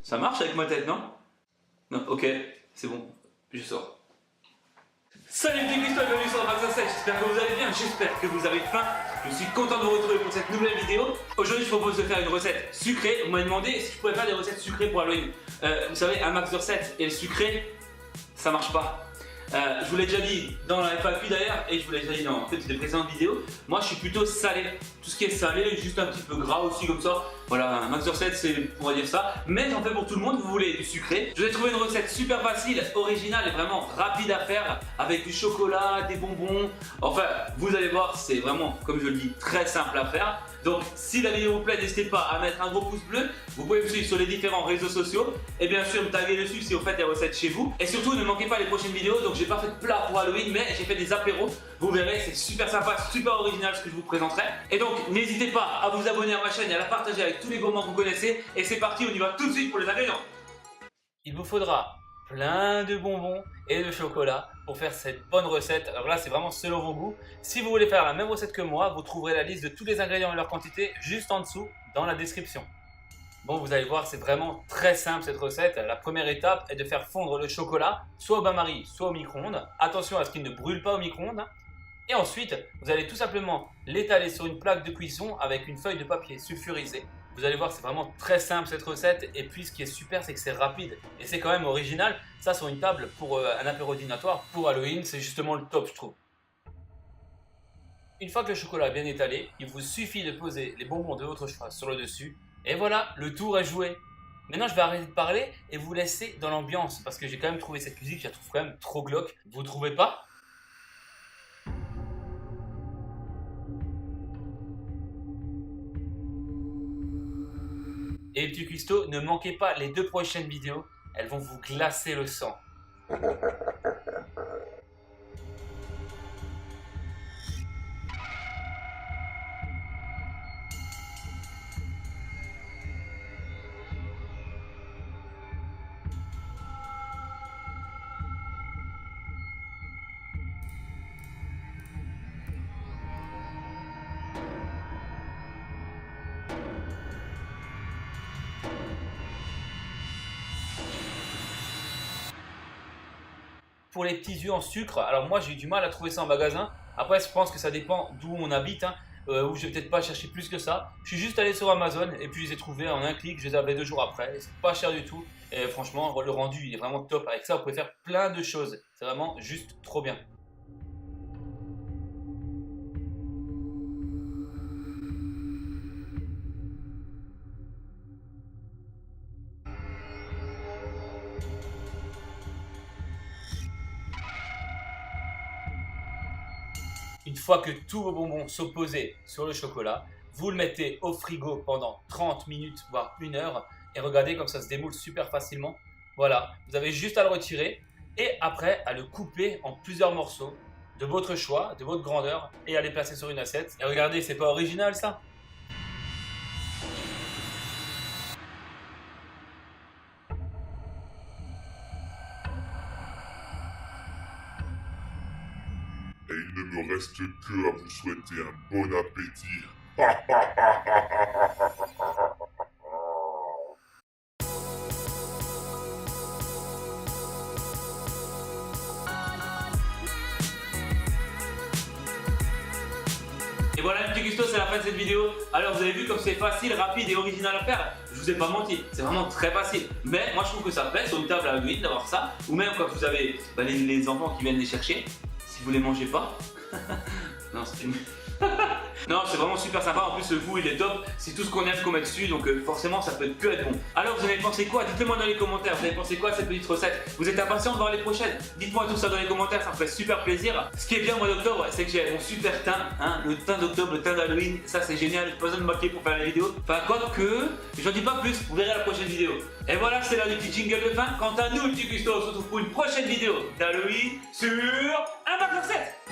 Ça marche avec ma tête, non? Non, ok, c'est bon, je sors. Salut les petits Christophe, bienvenue sur Max Insect, j'espère que vous allez bien, j'espère que vous avez faim. Je suis content de vous retrouver pour cette nouvelle vidéo. Aujourd'hui je propose de faire une recette sucrée. Vous m'avez demandé si je pouvais faire des recettes sucrées pour Halloween. Vous savez, un max de recettes et le sucré, ça marche pas. Je vous l'ai déjà dit dans la FAQ d'ailleurs, et je vous l'ai déjà dit dans des précédentes vidéos. Moi je suis plutôt salé. Tout ce qui est salé, juste un petit peu gras aussi comme ça. Voilà, un max de recettes, c'est, on va dire ça. Mais j'en fais pour tout le monde, vous voulez du sucré. Je vous ai trouvé une recette super facile, originale et vraiment rapide à faire, avec du chocolat, des bonbons. Enfin, vous allez voir, c'est vraiment, comme je le dis, très simple à faire. Donc si la vidéo vous plaît, n'hésitez pas à mettre un gros pouce bleu. Vous pouvez me suivre sur les différents réseaux sociaux. Et bien sûr me taguer dessus si vous faites des recettes chez vous. Et surtout ne manquez pas les prochaines vidéos. Donc j'ai pas fait de plat pour Halloween, mais j'ai fait des apéros. Vous verrez, c'est super sympa, super original ce que je vous présenterai. Et donc n'hésitez pas à vous abonner à ma chaîne et à la partager avec tous les gourmands que vous connaissez. Et c'est parti, on y va tout de suite pour les ingrédients. Il vous faudra plein de bonbons et de chocolat pour faire cette bonne recette. Alors là c'est vraiment selon vos goûts. Si vous voulez faire la même recette que moi, vous trouverez la liste de tous les ingrédients et leur quantité juste en dessous dans la description. Bon, vous allez voir, c'est vraiment très simple cette recette. La première étape est de faire fondre le chocolat soit au bain-marie soit au micro-ondes. Attention à ce qu'il ne brûle pas au micro-ondes. Et ensuite vous allez tout simplement l'étaler sur une plaque de cuisson avec une feuille de papier sulfurisé. Vous allez voir, c'est vraiment très simple cette recette, et puis ce qui est super, c'est que c'est rapide et c'est quand même original. Ça sur une table pour un apéro dînatoire pour Halloween, c'est justement le top je trouve. Une fois que le chocolat est bien étalé, il vous suffit de poser les bonbons de votre choix sur le dessus et voilà, le tour est joué. Maintenant je vais arrêter de parler et vous laisser dans l'ambiance parce que j'ai quand même trouvé cette musique, je la trouve quand même trop glauque. Vous trouvez pas? Et les petits cuistots, ne manquez pas les 2 prochaines vidéos, elles vont vous glacer le sang. Pour les petits œufs en sucre, alors moi j'ai eu du mal à trouver ça en magasin. Après je pense que ça dépend d'où on habite, où je vais peut-être pas chercher plus que ça. Je suis juste allé sur Amazon et puis je les ai trouvés en un clic, je les avais 2 jours après. C'est pas cher du tout et franchement le rendu il est vraiment top. Avec ça vous pouvez faire plein de choses, c'est vraiment juste trop bien. Une fois que tous vos bonbons sont posés sur le chocolat, vous le mettez au frigo pendant 30 minutes voire 1 heure et regardez comme ça se démoule super facilement. Voilà, vous avez juste à le retirer et après à le couper en plusieurs morceaux de votre choix, de votre grandeur et à les placer sur une assiette. Et regardez, c'est pas original ça? Et il ne me reste que à vous souhaiter un bon appétit. Et voilà les petits custos, c'est la fin de cette vidéo. Alors vous avez vu comme c'est facile, rapide et original à faire. Je vous ai pas menti, c'est vraiment très facile. Mais moi je trouve que ça plaît sur une table à Halloween d'avoir ça. Ou même quand vous avez les enfants qui viennent les chercher. Si vous les mangez pas. Non, c'est une... Non, c'est vraiment super sympa. En plus le goût il est top. C'est tout ce qu'on aime qu'on met dessus. Donc forcément ça peut que être bon. Alors vous avez pensé quoi? Dites-le moi dans les commentaires. Vous avez pensé quoi à cette petite recette? Vous êtes impatient de voir les prochaines? Dites-moi tout ça dans les commentaires, ça me fait super plaisir. Ce qui est bien au mois d'octobre, c'est que j'ai mon super teint, le teint d'octobre, le teint d'Halloween. Ça c'est génial, j'ai pas besoin de maquiller pour faire la vidéo. Enfin quoi que, j'en dis pas plus, vous verrez la prochaine vidéo. Et voilà, c'est l'heure du petit jingle de fin. Quant à nous, le petit cuistot, on se retrouve pour une prochaine vidéo d'Halloween sur un Max Insect.